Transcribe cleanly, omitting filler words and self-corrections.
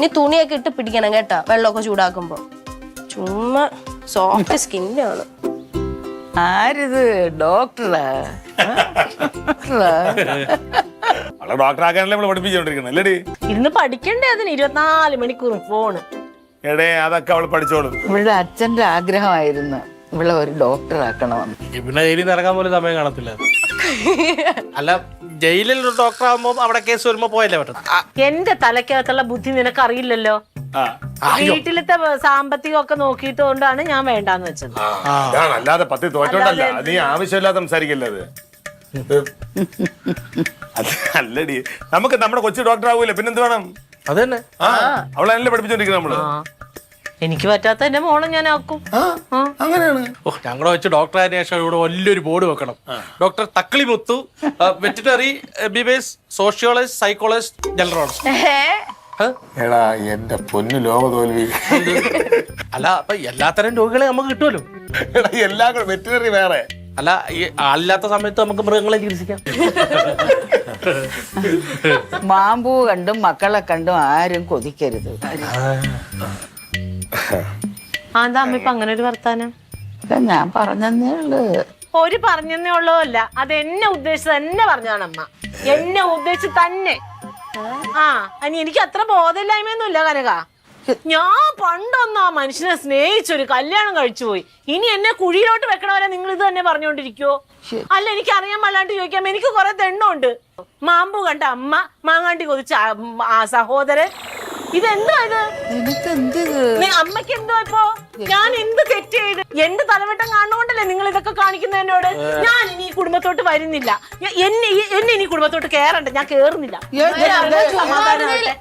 നീ തുണിയൊക്കെ ഇട്ട് പിടിക്കണം കേട്ടാ വെള്ളമൊക്കെ ചൂടാക്കുമ്പോ. ചുമ്മാ സോഫ്റ്റ് സ്കിന്നാണ്. ആരിത്? ഡോക്ടറാ? അവളെ ഡോക്ടറാക്കാനല്ലേ നമ്മള് പഠിപ്പിച്ചോണ്ടിരിക്കണം അല്ലേടി? ഇരുന്ന് പഠിക്കണ്ടേ അതിന് 24 മണിക്കൂർ ഫോണ്. എടേ അതൊക്കെ അവള് പഠിച്ചോളും. ഇവളുടെ അച്ഛന്റെ ആഗ്രഹമായിരുന്നു ഇവളെ ഒരു ഡോക്ടറാക്കണമെന്ന്. പിന്നെ ജയിലിൽ നിന്ന് ഇറങ്ങാൻ പോലും സമയം കാണത്തില്ല. അല്ല ജയിലിൽ ഒരു ഡോക്ടർ ആകുമ്പോ അവിടെ കേസ് വരുമ്പോ പോയല്ലേ പറ്റും. എന്റെ തലക്കകത്തുള്ള ബുദ്ധി നിനക്ക് അറിയില്ലല്ലോ. വീട്ടിലത്തെ സാമ്പത്തികമൊക്കെ നോക്കിയിട്ടുകൊണ്ടാണ് ഞാൻ വേണ്ടാന്ന് വെച്ചത്. അല്ലാതെ പത്തി തോറ്റോണ്ടല്ല. നീ ആവശ്യമില്ലാതെ സംസാരിക്കല്ലേ അത്. അല്ലടി, നമുക്ക് നമ്മുടെ കൊച്ചു ഡോക്ടർ ആവൂല പിന്നെന്ത് വേണം? അത് തന്നെ. അവളല്ലേ പഠിപ്പിച്ചോണ്ടിരിക്കുന്നത് നമ്മള്. എനിക്ക് പറ്റാത്ത എന്റെ മോളെ ഞാൻ ആക്കും. അങ്ങനെയാണ്. ഓ ഞങ്ങളെ വെച്ച് ഡോക്ടറായതിനു ശേഷം ഇവിടെ വലിയൊരു ബോർഡ് വെക്കണം. ഡോക്ടർ തക്കളി മുത്തു, വെറ്റിനറി MBBS, സോഷ്യോളജിസ്റ്റ്, സൈക്കോളജിസ്റ്റ്, ജനറോളജിസ്റ്റ്. എടാ എന്റെ പൊന്നു ലോക തോൽവി. അല്ല അപ്പൊ എല്ലാത്തരം രോഗികളെ നമുക്ക് കിട്ടുമല്ലോ. എടാ എല്ലാ വെറ്റിനറി വേറെ. അല്ല ഈ ആളില്ലാത്ത സമയത്ത് നമുക്ക് മൃഗങ്ങളെ ചികിത്സിക്കാം. മാമ്പൂ കണ്ടും മക്കളെ കണ്ടും ആരും കൊതിക്കരുത്. അതാ അമ്മ ഇപ്പൊ അങ്ങനെ ഒരു വർത്താനം? ഞാൻ പറഞ്ഞതേ ഉള്ളു. ഒരു പറഞ്ഞെന്നേ ഉള്ളതല്ല, അത് എന്നെ ഉദ്ദേശിച്ച് തന്നെ പറഞ്ഞതാണ് അമ്മ. എന്നെ ഉദ്ദേശിച്ച് തന്നെ. അനി എനിക്ക് അത്ര ബോധമില്ലായ്മയൊന്നുമില്ല കനക. ഞാൻ പണ്ടൊന്നും ആ മനുഷ്യനെ സ്നേഹിച്ചൊരു കല്യാണം കഴിച്ചു പോയി. ഇനി എന്നെ കുഴിയിലോട്ട് വെക്കണവരെ നിങ്ങൾ ഇത് തന്നെ പറഞ്ഞോണ്ടിരിക്കുവോ? അല്ല എനിക്ക് അറിയാൻ പാടില്ലാണ്ട് ചോദിക്കാം. എനിക്ക് കുറെ തെണ്ണുണ്ട്. മാമ്പു കണ്ട അമ്മ, മാങ്ങാണ്ടി കൊതിച്ച ആ സഹോദരൻ. ഇതെന്താ ഇത്? അമ്മയ്ക്ക് എന്തോ ഇപ്പോ? ഞാൻ എന്ത് തെറ്റ് ചെയ്ത്? എന്റെ തലവട്ടം കാണുകൊണ്ടല്ലേ നിങ്ങൾ ഇതൊക്കെ കാണിക്കുന്ന എന്നോട്? ഞാൻ ഇനി ഈ കുടുംബത്തോട്ട് വരുന്നില്ല. എന്നെ ഇനി കുടുംബത്തോട്ട് കേറണ്ട. ഞാൻ കേറുന്നില്ല. സമാധാനമാവട്ടെ.